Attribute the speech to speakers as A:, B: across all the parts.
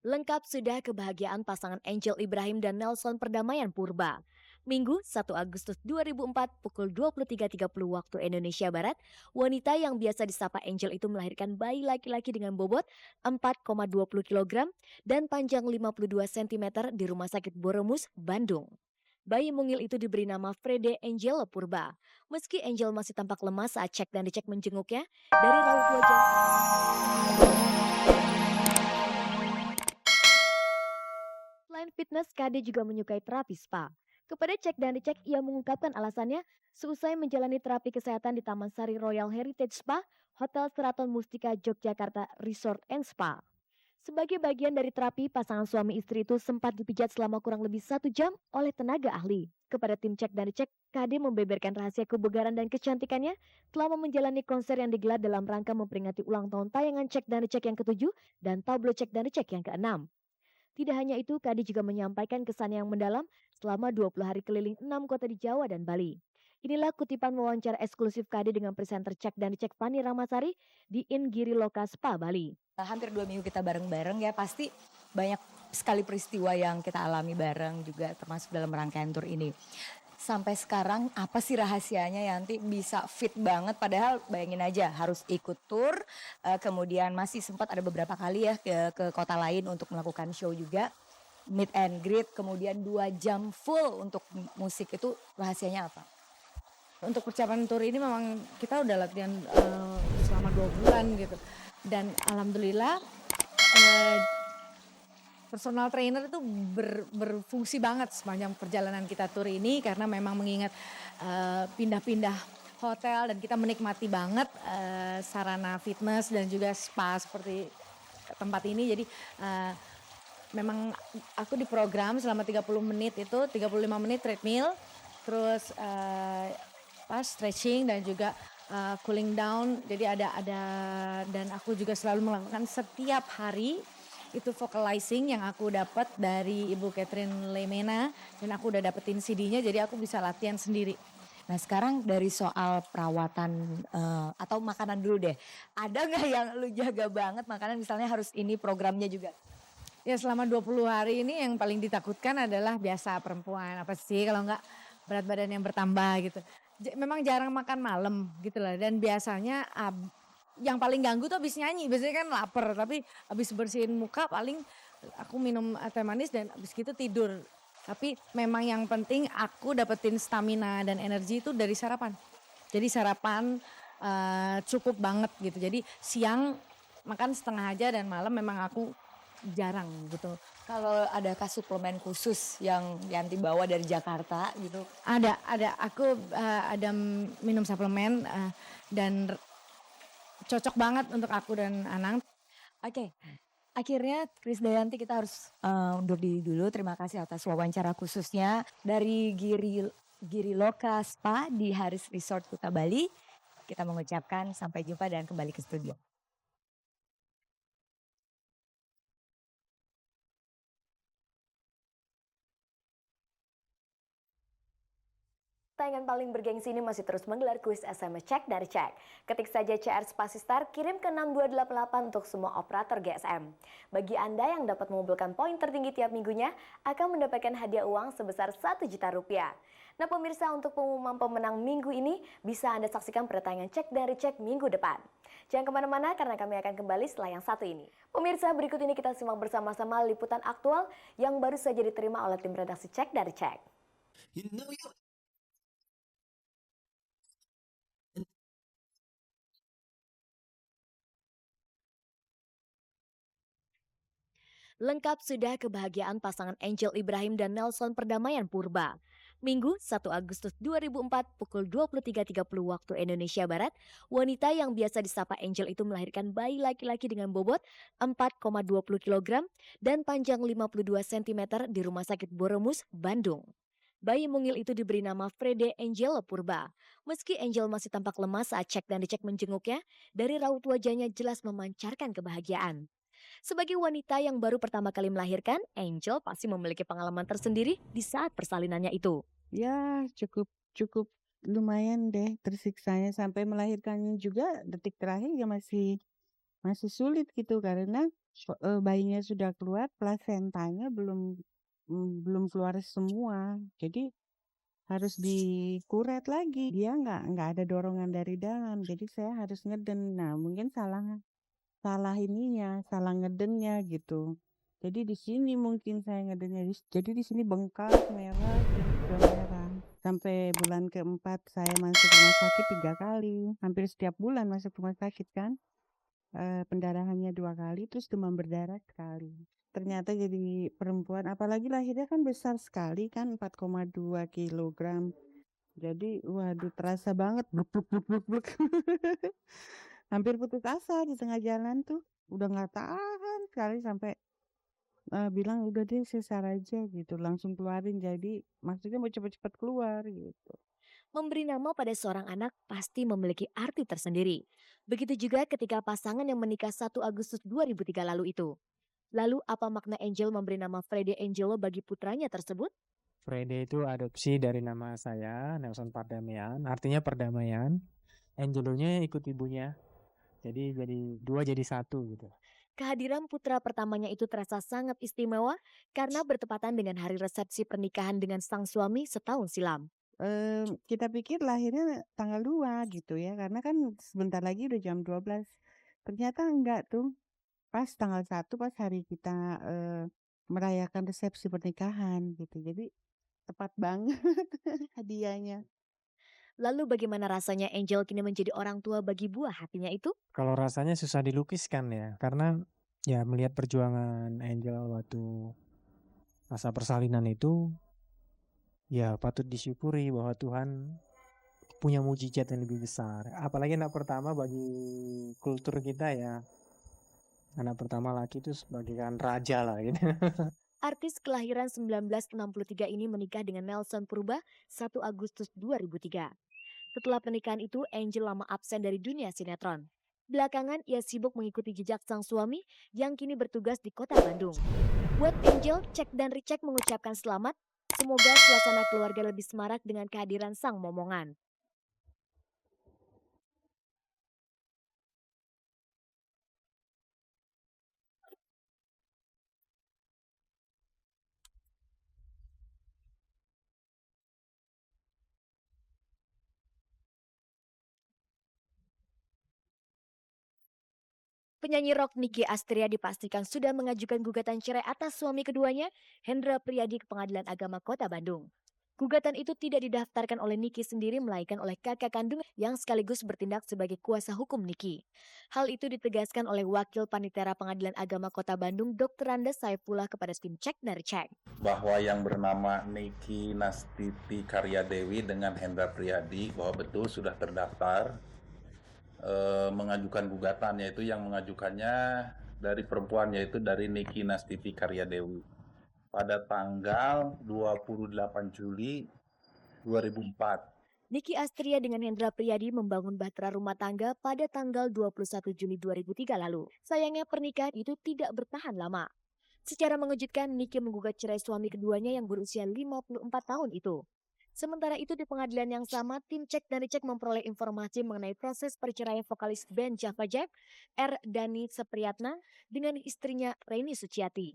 A: Lengkap sudah kebahagiaan pasangan Angel Ibrahim dan Nelson Perdamaian Purba. Minggu 1 Agustus 2004 pukul 23.30 waktu Indonesia Barat, wanita yang biasa disapa Angel itu melahirkan bayi laki-laki dengan bobot 4,20 kg dan panjang 52 cm di Rumah Sakit Boromus, Bandung. Bayi mungil itu diberi nama Frede Angel Purba. Meski Angel masih tampak lemas saat cek dan dicek menjenguknya, dari raut wajah selain fitness, KD juga menyukai terapi spa. Kepada Cek dan Dicek, ia mengungkapkan alasannya seusai menjalani terapi kesehatan di Taman Sari Royal Heritage Spa, Hotel Sheraton Mustika Yogyakarta Resort and Spa. Sebagai bagian dari terapi, pasangan suami istri itu sempat dipijat selama kurang lebih 1 jam oleh tenaga ahli. Kepada tim Cek dan Dicek, KD membeberkan rahasia kebugaran dan kecantikannya selama menjalani konser yang digelar dalam rangka memperingati ulang tahun tayangan Cek dan Dicek yang ke-7 dan tablo Cek dan Dicek yang ke-6. Tidak hanya itu, Kadi juga menyampaikan kesan yang mendalam selama 20 hari keliling 6 kota di Jawa dan Bali. Inilah kutipan wawancara eksklusif Kadi dengan presenter Cek dan Dicek Fani Ramasari di Ingiri Loka Spa, Bali.
B: Hampir 2 minggu kita bareng-bareng ya, pasti banyak sekali peristiwa yang kita alami bareng juga termasuk dalam rangkaian tur ini. Sampai sekarang apa sih rahasianya Yanti bisa fit banget padahal bayangin aja harus ikut tur, kemudian masih sempat ada beberapa kali ya ke kota lain untuk melakukan show juga, meet and greet, kemudian 2 jam full untuk musik, itu rahasianya apa?
C: Untuk persiapan tur ini memang kita udah latihan selama 2 bulan gitu. Dan alhamdulillah personal trainer itu berfungsi banget sepanjang perjalanan kita tur ini karena memang mengingat pindah-pindah hotel dan kita menikmati banget sarana fitness dan juga spa seperti tempat ini. Jadi memang aku diprogram selama 30 menit itu 35 menit treadmill, terus stretching dan juga cooling down. Jadi ada dan aku juga selalu melakukan setiap hari itu vocalizing yang aku dapat dari Ibu Catherine Lemena dan aku udah dapetin CD-nya jadi aku bisa latihan sendiri.
B: Nah sekarang dari soal perawatan atau makanan dulu deh, ada nggak yang lu jaga banget makanan misalnya harus ini programnya juga?
C: Ya selama 20 hari ini yang paling ditakutkan adalah biasa perempuan apa sih kalau nggak berat badan yang bertambah gitu. Memang jarang makan malam gitu lah dan biasanya yang paling ganggu tuh habis nyanyi, biasanya kan lapar tapi habis bersihin muka paling aku minum teh manis dan habis gitu tidur. Tapi memang yang penting aku dapetin stamina dan energi itu dari sarapan. Jadi sarapan cukup banget gitu. Jadi siang makan setengah aja dan malam memang aku jarang gitu.
B: Kalau adakah suplemen khusus yang Yanti bawa dari Jakarta gitu?
C: Ada. Aku ada minum suplemen dan cocok banget untuk aku dan Anang.
B: Oke, akhirnya Krisdayanti kita harus undur diri dulu. Terima kasih atas wawancara khususnya dari Giri Loka Spa di Haris Resort Kuta Bali. Kita mengucapkan sampai jumpa dan kembali ke studio.
A: Tayangan paling bergengsi ini masih terus menggelar kuis SMS Cek dari Cek. Ketik saja CR Spasi Star, kirim ke 6288 untuk semua operator GSM. Bagi Anda yang dapat mengumpulkan poin tertinggi tiap minggunya, akan mendapatkan hadiah uang sebesar 1 juta rupiah. Nah pemirsa, untuk pengumuman pemenang minggu ini bisa Anda saksikan pada tayangan Cek dari Cek minggu depan. Jangan kemana-mana karena kami akan kembali setelah yang satu ini. Pemirsa, berikut ini kita simak bersama-sama liputan aktual yang baru saja diterima oleh tim redaksi Cek dari Cek. Lengkap sudah kebahagiaan pasangan Angel Ibrahim dan Nelson Perdamaian Purba. Minggu 1 Agustus 2004 pukul 23.30 waktu Indonesia Barat, wanita yang biasa disapa Angel itu melahirkan bayi laki-laki dengan bobot 4,20 kg dan panjang 52 cm di Rumah Sakit Boromus, Bandung. Bayi mungil itu diberi nama Frede Angel Purba. Meski Angel masih tampak lemas saat cek dan dicek menjenguknya, dari raut wajahnya jelas memancarkan kebahagiaan. Sebagai wanita yang baru pertama kali melahirkan, Angel pasti memiliki pengalaman tersendiri di saat persalinannya itu.
D: Ya cukup cukup lumayan deh tersiksanya sampai melahirkannya juga detik terakhir ya masih sulit gitu karena bayinya sudah keluar, plasentanya belum keluar semua. Jadi harus dikuret lagi. Dia nggak ada dorongan dari dalam. Jadi saya harus ngeden. Nah, mungkin salah salah ininya, salah ngedennya gitu. Jadi di sini mungkin saya ngedennya. Jadi di sini bengkak, merah, jadi sudah merah. Sampai bulan keempat saya masuk rumah sakit 3 kali. Hampir setiap bulan masuk rumah sakit kan. Pendarahannya 2 kali, terus demam berdarah sekali. Ternyata jadi perempuan, apalagi lahirnya kan besar sekali kan, 4,2 kilogram. Jadi waduh terasa banget bluk bluk bluk bluk bluk. Hampir putus asa di tengah jalan tuh. Udah nggak tahan sekali sampai bilang udah deh sesar aja gitu. Langsung keluarin jadi maksudnya mau cepet-cepet keluar gitu.
A: Memberi nama pada seorang anak pasti memiliki arti tersendiri. Begitu juga ketika pasangan yang menikah 1 Agustus 2003 lalu itu. Lalu apa makna Angel memberi nama Freddy Angelo bagi putranya tersebut?
E: Friday itu adopsi dari nama saya, Nelson Pardamian, artinya perdamaian. Angelonya ikut ibunya, jadi 2 jadi 1 gitu.
A: Kehadiran putra pertamanya itu terasa sangat istimewa karena bertepatan dengan hari resepsi pernikahan dengan sang suami setahun silam.
D: Kita pikir lahirnya tanggal 2 gitu ya, karena kan sebentar lagi udah jam 12. Ternyata enggak tuh, pas tanggal 1 pas hari kita, merayakan resepsi pernikahan gitu. Jadi tepat banget hadiahnya.
A: Lalu bagaimana rasanya Angel kini menjadi orang tua bagi buah hatinya itu?
E: Kalau rasanya susah dilukiskan ya, karena ya melihat perjuangan Angel waktu masa persalinan itu, ya patut disyukuri bahwa Tuhan punya mujizat yang lebih besar. Apalagi anak pertama bagi kultur kita ya, anak pertama laki itu sebagaikan raja lah gitu.
A: Artis kelahiran 1963 ini menikah dengan Nelson Purba 1 Agustus 2003. Setelah pernikahan itu, Angel lama absen dari dunia sinetron. Belakangan, ia sibuk mengikuti jejak sang suami yang kini bertugas di kota Bandung. Buat Angel, Cek dan Ricek mengucapkan selamat. Semoga suasana keluarga lebih semarak dengan kehadiran sang momongan. Penyanyi rock Nicky Astria dipastikan sudah mengajukan gugatan cerai atas suami keduanya, Hendra Priyadi, ke Pengadilan Agama Kota Bandung. Gugatan itu tidak didaftarkan oleh Nicky sendiri melainkan oleh kakak kandung yang sekaligus bertindak sebagai kuasa hukum Nicky. Hal itu ditegaskan oleh Wakil Panitera Pengadilan Agama Kota Bandung, Dr. Andes Saifullah kepada tim Cek dari Cek.
F: Bahwa yang bernama Niki Nastiti Karyadewi dengan Hendra Priyadi bahwa betul sudah terdaftar mengajukan gugatan, yaitu yang mengajukannya dari perempuan, yaitu dari Niki Nastiti Karyadewi pada tanggal 28 Juli 2004.
A: Nicky Astria dengan Hendra Priyadi membangun bahtera rumah tangga pada tanggal 21 Juli 2003 lalu. Sayangnya pernikahan itu tidak bertahan lama. Secara mengejutkan, Nicky menggugat cerai suami keduanya yang berusia 54 tahun itu. Sementara itu di pengadilan yang sama, tim Cek dan Dicek memperoleh informasi mengenai proses perceraian vokalis band Java Jive, R. Dani Sepriyatna, dengan istrinya Reni Suciati.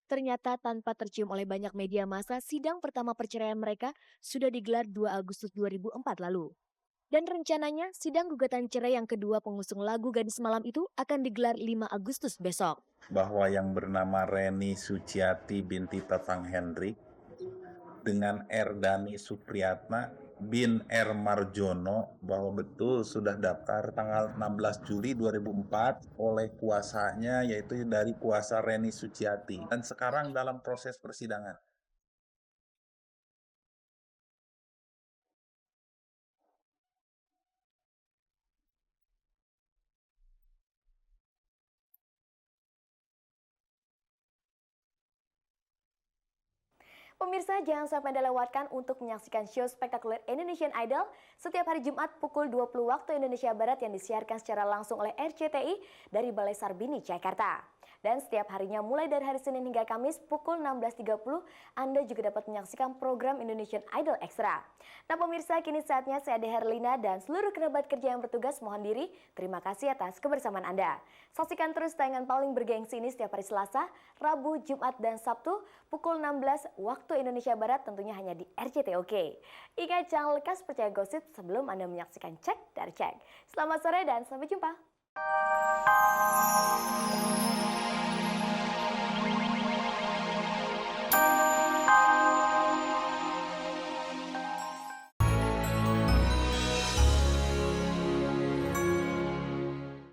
A: Ternyata tanpa tercium oleh banyak media massa, sidang pertama perceraian mereka sudah digelar 2 Agustus 2004 lalu. Dan rencananya sidang gugatan cerai yang kedua pengusung lagu Gadis Malam itu akan digelar 5 Agustus besok.
F: Bahwa yang bernama Reni Suciati binti Tatang Hendrik dengan Erdani Supriyatna bin R. Marjono bahwa betul sudah daftar tanggal 16 Juli 2004 oleh kuasanya, yaitu dari kuasa Reni Suciati, dan sekarang dalam proses persidangan.
A: Pemirsa, jangan sampai Anda lewatkan untuk menyaksikan show spektakuler Indonesian Idol setiap hari Jumat pukul 20 waktu Indonesia Barat yang disiarkan secara langsung oleh RCTI dari Balai Sarbini, Jakarta. Dan setiap harinya mulai dari hari Senin hingga Kamis pukul 16.30 Anda juga dapat menyaksikan program Indonesian Idol Extra. Nah pemirsa, kini saatnya saya Ade Herlina dan seluruh kerabat kerja yang bertugas mohon diri. Terima kasih atas kebersamaan Anda. Saksikan terus tayangan paling bergengsi ini setiap hari Selasa, Rabu, Jumat, dan Sabtu pukul 16 waktu Indonesia Barat tentunya hanya di RCTI Oke. Ingat jangan lekas percaya gosip sebelum Anda menyaksikan Cek dari Cek. Selamat sore dan sampai jumpa.